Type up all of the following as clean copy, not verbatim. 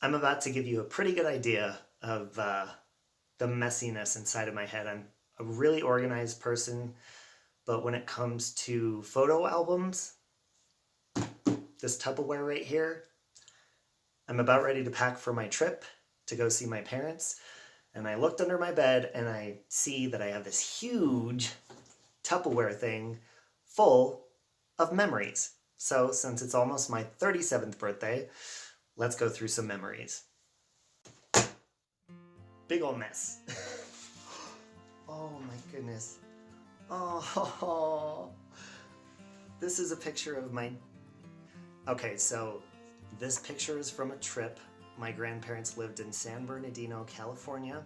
I'm about to give you a pretty good idea of the messiness inside of my head. I'm a really organized person, but when it comes to photo albums, this Tupperware right here, I'm about ready to pack for my trip to go see my parents. And I looked under my bed and I see that I have this huge Tupperware thing full of memories. So since it's almost my 37th birthday, let's go through some memories. Big ol' mess. Oh my goodness. Oh, this is a picture of my... Okay, so this picture is from a trip. My grandparents lived in San Bernardino, California,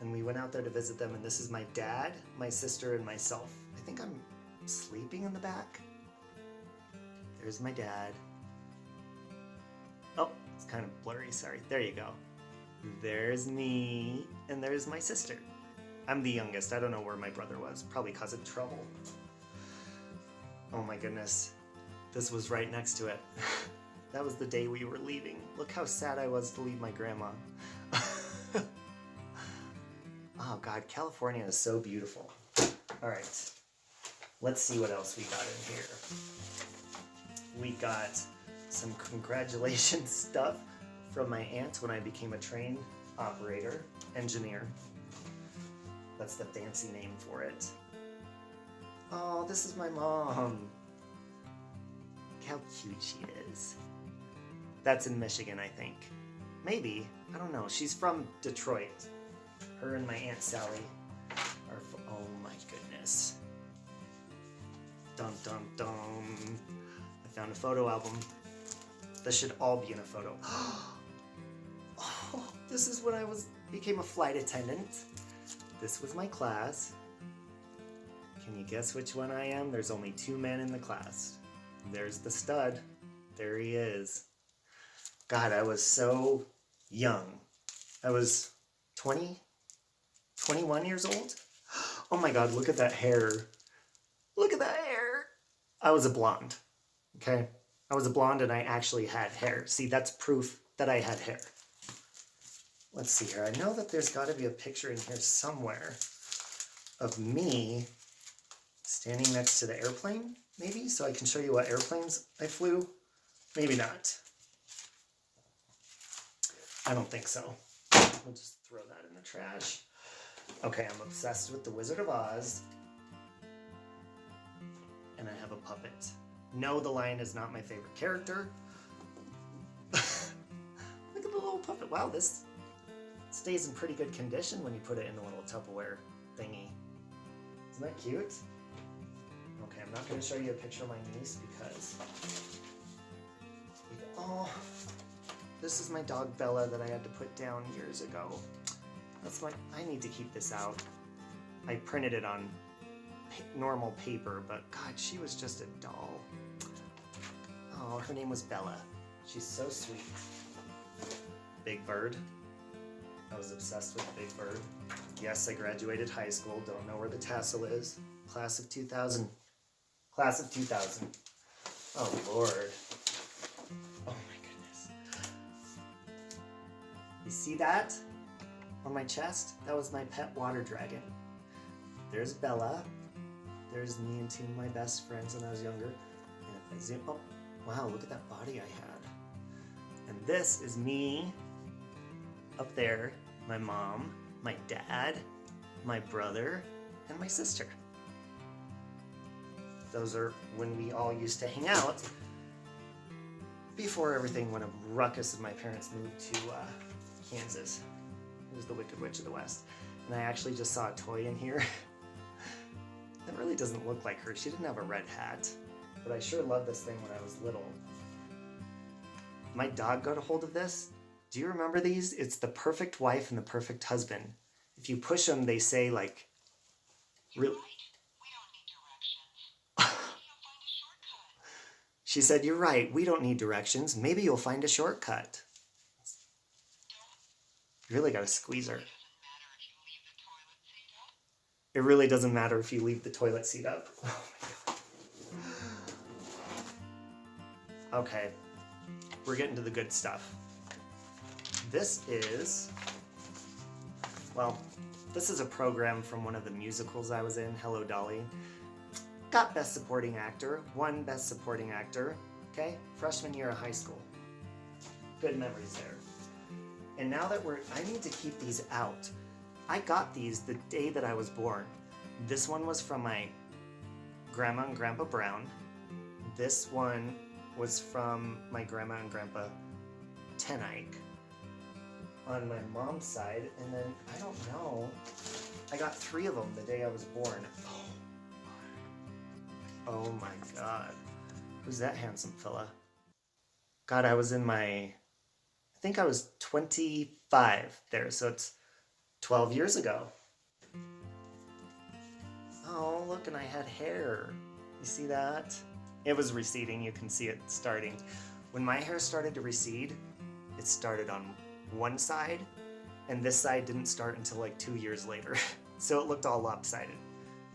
and we went out there to visit them, and this is my dad, my sister, and myself. I think I'm sleeping in the back. There's my dad. Oh, it's kind of blurry, sorry. There you go. There's me, and there's my sister. I'm the youngest. I don't know where my brother was. Probably causing trouble. Oh my goodness. This was right next to it. That was the day we were leaving. Look how sad I was to leave my grandma. Oh God, California is so beautiful. All right, let's see what else we got in here. We got some congratulations stuff from my aunt when I became a train operator, engineer. That's the fancy name for it. Oh, this is my mom. Look how cute she is. That's in Michigan, I think. Maybe, I don't know. She's from Detroit. Her and my Aunt Sally are oh my goodness. Dun dun dun. I found a photo album. This should all be in a photo. Oh, this is when I became a flight attendant. This was my class. Can you guess which one I am? There's only 2 men in the class. There's the stud. There he is. God, I was so young. I was 20, 21 years old. Oh my God, look at that hair. Look at that hair. I was a blonde, okay? I was a blonde and I actually had hair. See, that's proof that I had hair. Let's see here. I know that there's got to be a picture in here somewhere of me standing next to the airplane, maybe, so I can show you what airplanes I flew. Maybe not. I don't think so. We'll just throw that in the trash. Okay, I'm obsessed with The Wizard of Oz. And I have a puppet. No, the lion is not my favorite character. Look at the little puppet. Wow, this stays in pretty good condition when you put it in the little Tupperware thingy. Isn't that cute? Okay, I'm not going to show you a picture of my niece because... Oh, this is my dog Bella that I had to put down years ago. I need to keep this out. I printed it on normal paper, but God, she was just a doll. Oh, her name was Bella. She's so sweet. Big Bird. I was obsessed with Big Bird. Yes, I graduated high school. Don't know where the tassel is. Class of 2000. Class of 2000. Oh, Lord. Oh, my goodness. You see that on my chest? That was my pet water dragon. There's Bella. There's me and 2 of my best friends when I was younger. And if I zoom, oh, wow, look at that body I had. And this is me up there, my mom, my dad, my brother, and my sister. Those are when we all used to hang out before everything went a ruckus and my parents moved to Kansas. It was the Wicked Witch of the West. And I actually just saw a toy in here. That really doesn't look like her. She didn't have a red hat. But I sure loved this thing when I was little. My dog got a hold of this. Do you remember these? It's the perfect wife and the perfect husband. If you push them, they say like... Really? She said, "You're right, we don't need directions. Maybe you'll find a shortcut." You really gotta squeeze her. It really doesn't matter if you leave the toilet seat up. Oh my God. Okay, we're getting to the good stuff. this is, well, this is a program from one of the musicals I was in, Hello Dolly. Got Best Supporting Actor, won Best Supporting Actor, okay? Freshman year of high school. Good memories there. And now that I need to keep these out. I got these the day that I was born. This one was from my Grandma and Grandpa Brown. This one was from my Grandma and Grandpa Ten Eyck on my mom's side. And then, I don't know, I got 3 of them the day I was born. Oh my God. Who's that handsome fella? God, I was in I think I was 25 there, so it's 12 years ago. Oh, look, and I had hair. You see that? It was receding, you can see it starting. When my hair started to recede, it started on one side, and this side didn't start until like 2 years later. So it looked all lopsided.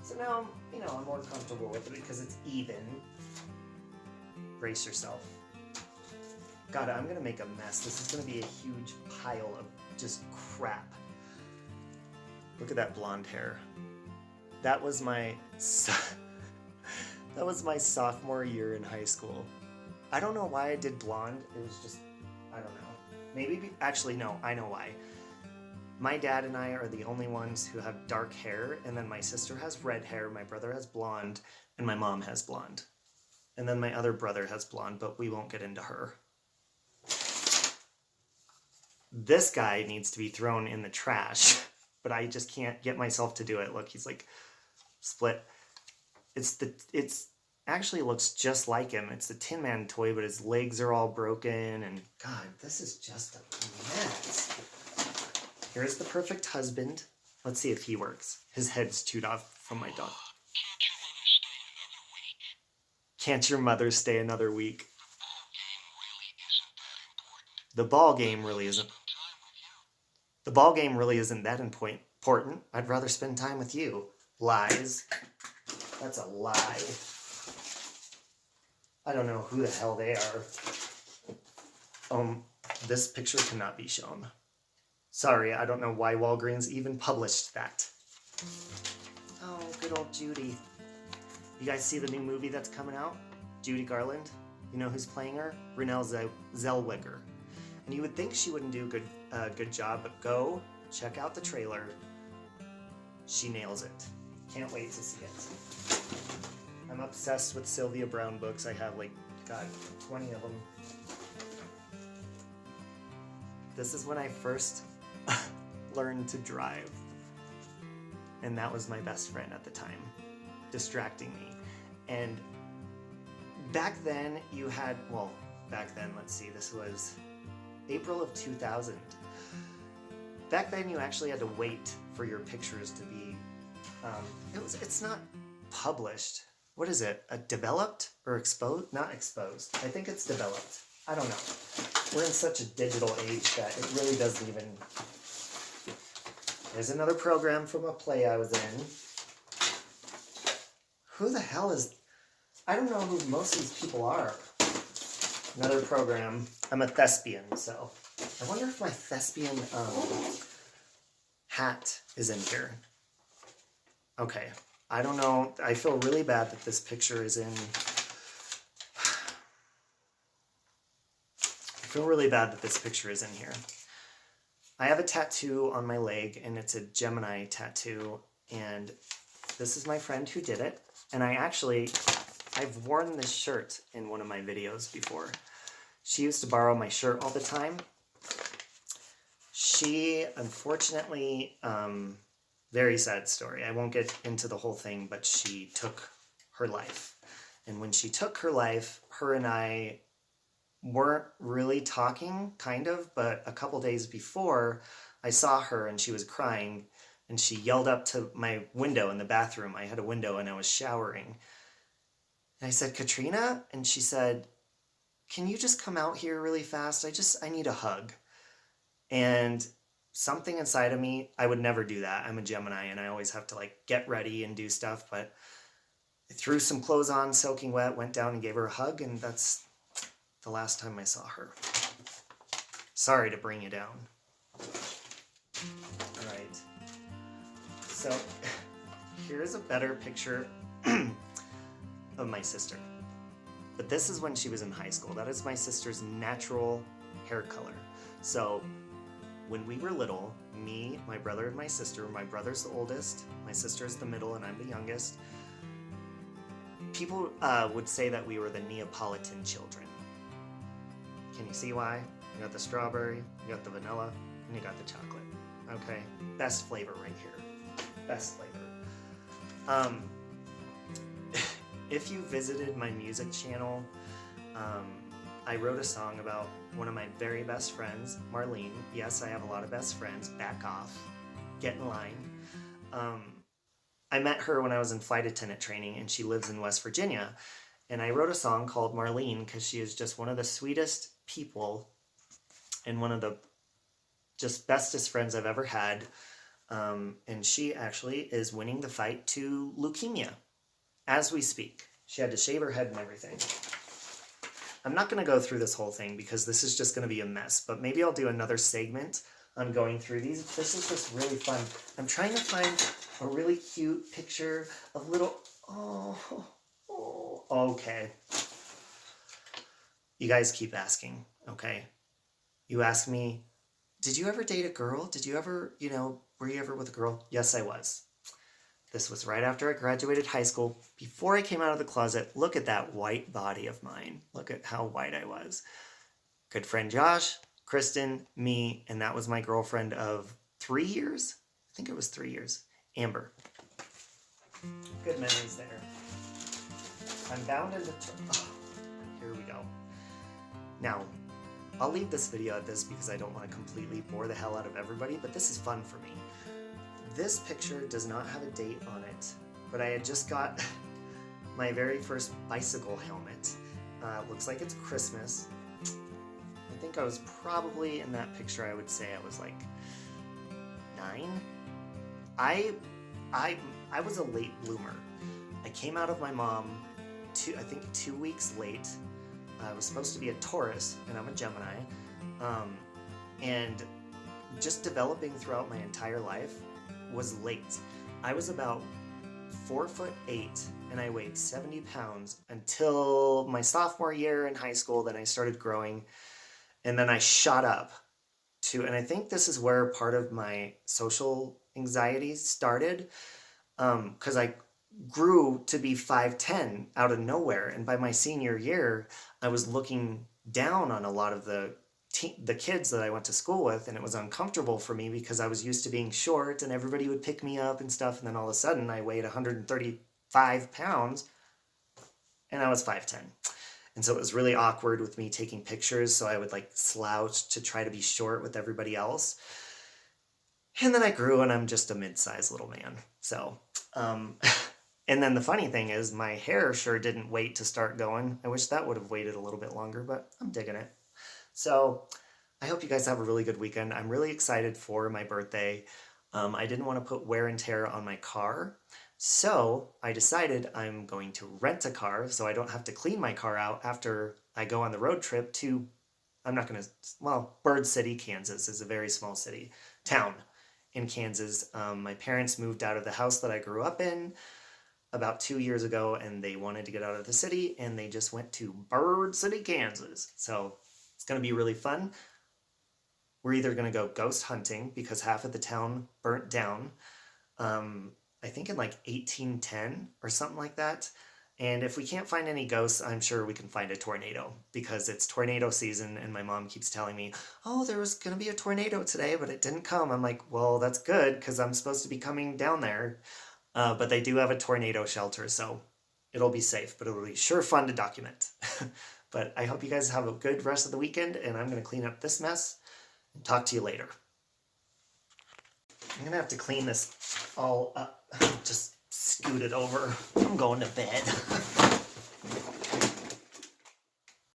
So now, you know, I'm more comfortable with it because it's even. Brace yourself. God, I'm gonna make a mess. This is gonna be a huge pile of just crap. Look at that blonde hair. That was my sophomore year in high school. I don't know why I did blonde. It was just, I don't know. Maybe, actually no, I know why. My dad and I are the only ones who have dark hair, and then my sister has red hair, my brother has blonde, and my mom has blonde. And then my other brother has blonde, but we won't get into her. This guy needs to be thrown in the trash, but I just can't get myself to do it. Look, he's like split. It's actually looks just like him. It's the Tin Man toy, but his legs are all broken, and God, this is just a mess. Here's the perfect husband. Let's see if he works. His head's chewed off from my dog. Can't your mother stay another week? The ball game really isn't. The ball game really isn't that important. I'd rather spend time with you. Lies. That's a lie. I don't know who the hell they are. This picture cannot be shown. Sorry, I don't know why Walgreens even published that. Oh, good old Judy. You guys see the new movie that's coming out? Judy Garland? You know who's playing her? Renee Zellweger. And you would think she wouldn't do a good job, but go check out the trailer. She nails it. Can't wait to see it. I'm obsessed with Sylvia Browne books. I have like, God, 20 of them. This is when I first learned to drive. And that was my best friend at the time, distracting me. And back then you had, well, back then, let's see, this was April of 2000. Back then you actually had to wait for your pictures to be, it's not published. What is it? Developed or exposed? Not exposed. I think it's developed. I don't know. We're in such a digital age that it really doesn't even... There's another program from a play I was in. Who the hell is... I don't know who most of these people are. Another program. I'm a thespian, so... I wonder if my thespian hat is in here. Okay. I don't know. I feel really bad that this picture is in... I feel really bad that this picture is in here. I have a tattoo on my leg, and it's a Gemini tattoo, and this is my friend who did it, and I've worn this shirt in one of my videos before. She used to borrow my shirt all the time. She, unfortunately, very sad story. I won't get into the whole thing, but she took her life. And when she took her life, her and I weren't really talking, kind of, but a couple days before, I saw her and she was crying, and she yelled up to my window in the bathroom. I had a window and I was showering. And I said, "Katrina?" And she said, "Can you just come out here really fast? I need a hug." And something inside of me, I would never do that. I'm a Gemini and I always have to like get ready and do stuff, but I threw some clothes on, soaking wet, went down and gave her a hug, and that's the last time I saw her. Sorry to bring you down. So here's a better picture of my sister. But this is when she was in high school. That is my sister's natural hair color. So when we were little, me, my brother, and my sister, my brother's the oldest, my sister's the middle, and I'm the youngest, people would say that we were the Neapolitan children. Can you see why? You got the strawberry, you got the vanilla, and you got the chocolate. Okay, best flavor right here. Best flavor. If you visited my music channel, I wrote a song about one of my very best friends, Marlene. Yes, I have a lot of best friends. Back off. Get in line. I met her when I was in flight attendant training, and she lives in West Virginia. And I wrote a song called Marlene because she is just one of the sweetest people and one of the just bestest friends I've ever had. And she actually is winning the fight to leukemia as we speak. She had to shave her head and everything. I'm not going to go through this whole thing because this is just going to be a mess, but maybe I'll do another segment on going through these. This is just really fun. I'm trying to find a really cute picture of little, okay. You guys keep asking, okay? You ask me, did you ever date a girl? Did you ever, were you ever with a girl? Yes, I was. This was right after I graduated high school, before I came out of the closet. Look at that white body of mine. Look at how white I was. Good friend Josh, Kristen, me, and that was my girlfriend of 3 years. I think it was 3 years. Amber. Good memories there. I'm bound and determined. Here we go. Now, I'll leave this video at this because I don't want to completely bore the hell out of everybody, but this is fun for me. This picture does not have a date on it, but I had just got my very first bicycle helmet. Looks like it's Christmas. I think I was probably in that picture, I would say I was like 9. I was a late bloomer. I came out of my mom, I think 2 weeks late. I was supposed to be a Taurus, and I'm a Gemini. And just developing throughout my entire life was late. I was about 4'8", and I weighed 70 pounds until my sophomore year in high school. Then I started growing, and then I shot up to, and I think this is where part of my social anxiety started, because I grew to be 5'10" out of nowhere, and by my senior year, I was looking down on a lot of the kids that I went to school with, and it was uncomfortable for me because I was used to being short and everybody would pick me up and stuff, and then all of a sudden I weighed 135 pounds and I was 5'10". And so it was really awkward with me taking pictures, so I would like slouch to try to be short with everybody else. And then I grew and I'm just a mid-sized little man. So, and then the funny thing is my hair sure didn't wait to start going. I wish that would have waited a little bit longer, but I'm digging it. So I hope you guys have a really good weekend. I'm really excited for my birthday. I didn't want to put wear and tear on my car, so I decided I'm going to rent a car so I don't have to clean my car out after I go on the road trip to, Bird City, Kansas is a very small town in Kansas. My parents moved out of the house that I grew up in about 2 years ago, and they wanted to get out of the city, and they just went to Bird City, Kansas. So it's going to be really fun. We're either going to go ghost hunting because half of the town burnt down, I think in like 1810 or something like that. And if we can't find any ghosts, I'm sure we can find a tornado because it's tornado season, and my mom keeps telling me, oh, there was going to be a tornado today, but it didn't come. I'm like, well, that's good because I'm supposed to be coming down there. But they do have a tornado shelter, so it'll be safe, but it'll be sure fun to document. But I hope you guys have a good rest of the weekend, and I'm going to clean up this mess and talk to you later. I'm going to have to clean this all up. Just scoot it over. I'm going to bed.